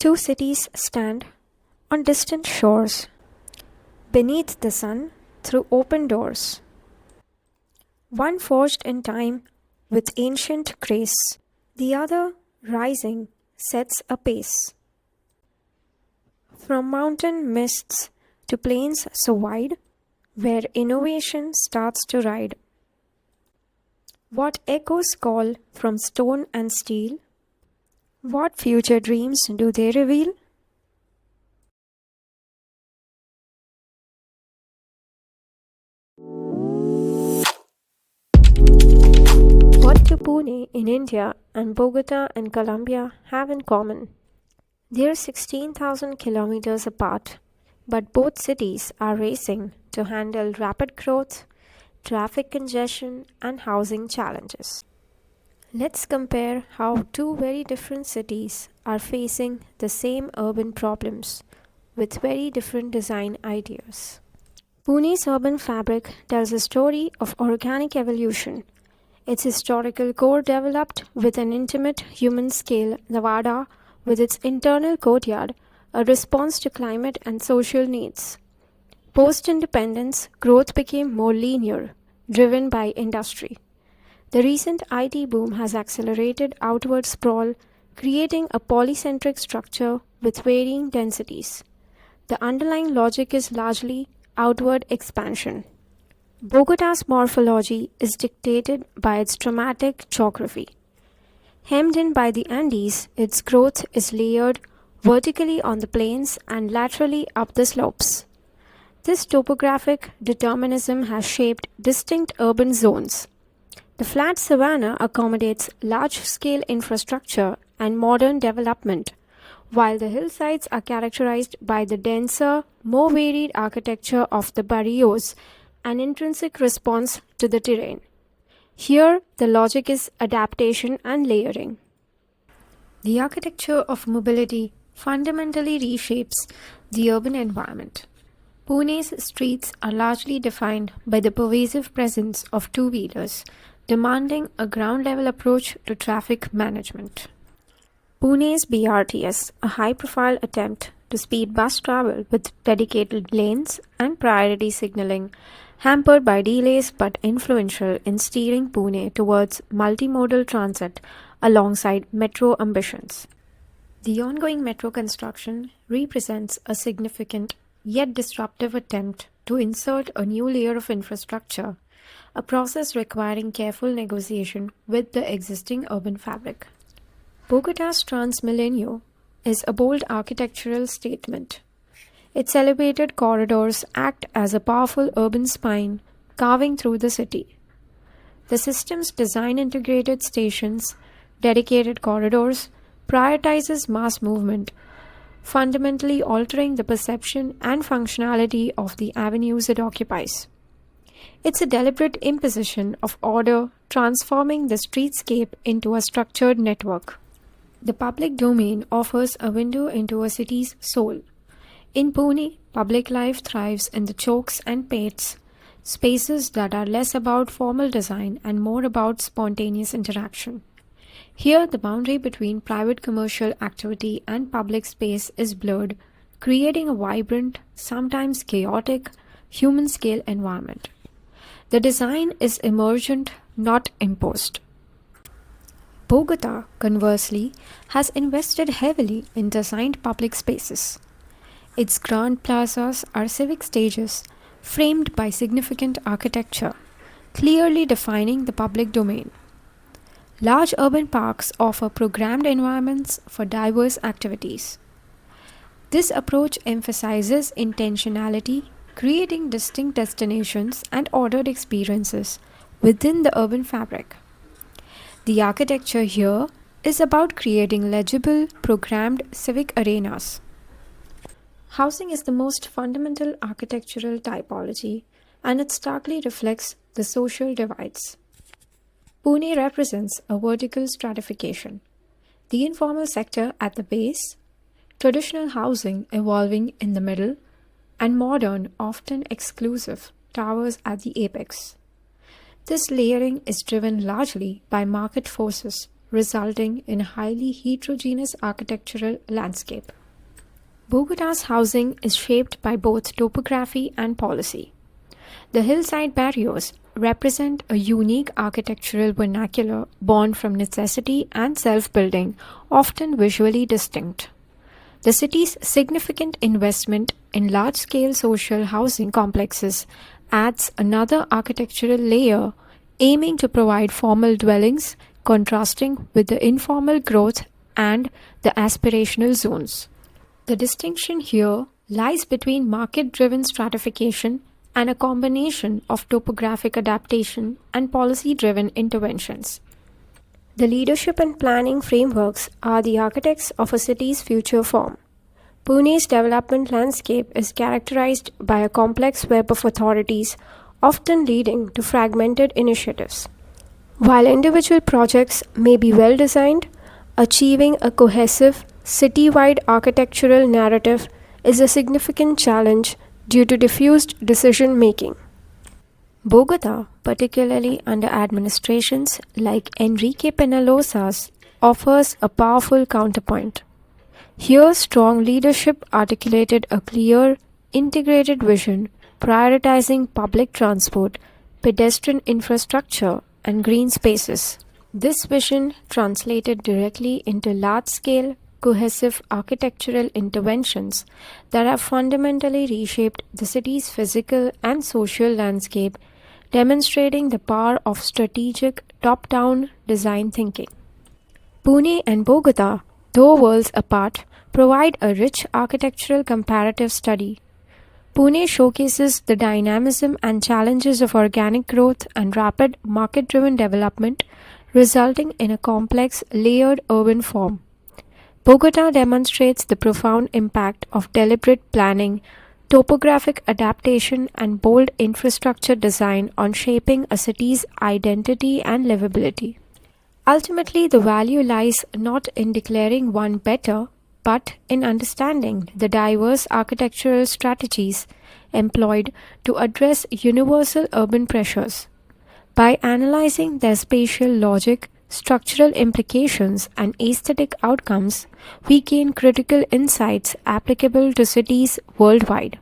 Two cities stand on distant shores, beneath the sun through open doors. One forged in time with ancient grace, the other, rising, sets a pace. From mountain mists to plains so wide, where innovation starts to ride. What echoes call from stone and steel? What future dreams do they reveal? What do Pune in India and Bogota in Colombia have in common? They're 16,000 kilometers apart, but both cities are racing to handle rapid growth, traffic congestion, and housing challenges. Let's compare how two very different cities are facing the same urban problems with very different design ideas. Pune's urban fabric tells a story of organic evolution. Its historical core developed with an intimate human scale Nevada with its internal courtyard, a response to climate and social needs. Post-independence, growth became more linear, driven by industry. The recent IT boom has accelerated outward sprawl, creating a polycentric structure with varying densities. The underlying logic is largely outward expansion. Bogota's morphology is dictated by its dramatic geography. Hemmed in by the Andes, its growth is layered vertically on the plains and laterally up the slopes. This topographic determinism has shaped distinct urban zones. The flat savanna accommodates large-scale infrastructure and modern development, while the hillsides are characterized by the denser, more varied architecture of the barrios, an intrinsic response to the terrain. Here, the logic is adaptation and layering. The architecture of mobility fundamentally reshapes the urban environment. Pune's streets are largely defined by the pervasive presence of two-wheelers, demanding a ground-level approach to traffic management. Pune's BRTS, a high-profile attempt to speed bus travel with dedicated lanes and priority signaling, hampered by delays but influential in steering Pune towards multimodal transit alongside metro ambitions. The ongoing metro construction represents a significant yet disruptive attempt to insert a new layer of infrastructure, a process requiring careful negotiation with the existing urban fabric. Bogota's Transmilenio is a bold architectural statement. Its elevated corridors act as a powerful urban spine carving through the city. The system's design integrated stations, dedicated corridors, prioritizes mass movement, fundamentally altering the perception and functionality of the avenues it occupies. It's a deliberate imposition of order, transforming the streetscape into a structured network. The public domain offers a window into a city's soul. In Pune, public life thrives in the chowks and pates, spaces that are less about formal design and more about spontaneous interaction. Here, the boundary between private commercial activity and public space is blurred, creating a vibrant, sometimes chaotic, human-scale environment. The design is emergent, not imposed. Bogota, conversely, has invested heavily in designed public spaces. Its grand plazas are civic stages framed by significant architecture, clearly defining the public domain. Large urban parks offer programmed environments for diverse activities. This approach emphasizes intentionality, creating distinct destinations and ordered experiences within the urban fabric. The architecture here is about creating legible, programmed civic arenas. Housing is the most fundamental architectural typology, and it starkly reflects the social divides. Pune represents a vertical stratification. The informal sector at the base, traditional housing evolving in the middle, and modern, often exclusive, towers at the apex. This layering is driven largely by market forces resulting in a highly heterogeneous architectural landscape. Bogota's housing is shaped by both topography and policy. The hillside barrios represent a unique architectural vernacular born from necessity and self building, often visually distinct. The city's significant investment in large scale social housing complexes adds another architectural layer, aiming to provide formal dwellings contrasting with the informal growth and the aspirational zones. The distinction here lies between market driven stratification and a combination of topographic adaptation and policy driven interventions. The leadership and planning frameworks are the architects of a city's future form. Pune's development landscape is characterized by a complex web of authorities, often leading to fragmented initiatives. While individual projects may be well designed, achieving a cohesive, citywide architectural narrative is a significant challenge due to diffused decision making. Bogota, particularly under administrations like Enrique Penalosa's, offers a powerful counterpoint. Here, strong leadership articulated a clear, integrated vision prioritizing public transport, pedestrian infrastructure, and green spaces. This vision translated directly into large scale, cohesive architectural interventions that have fundamentally reshaped the city's physical and social landscape, demonstrating the power of strategic top down design thinking. Pune and Bogota, though worlds apart, provide a rich architectural comparative study. Pune showcases the dynamism and challenges of organic growth and rapid market driven development, resulting in a complex, layered urban form. Bogota demonstrates the profound impact of deliberate planning, topographic adaptation, and bold infrastructure design on shaping a city's identity and livability. Ultimately, the value lies not in declaring one better, but in understanding the diverse architectural strategies employed to address universal urban pressures. By analyzing their spatial logic, structural implications, and aesthetic outcomes, we gain critical insights applicable to cities worldwide.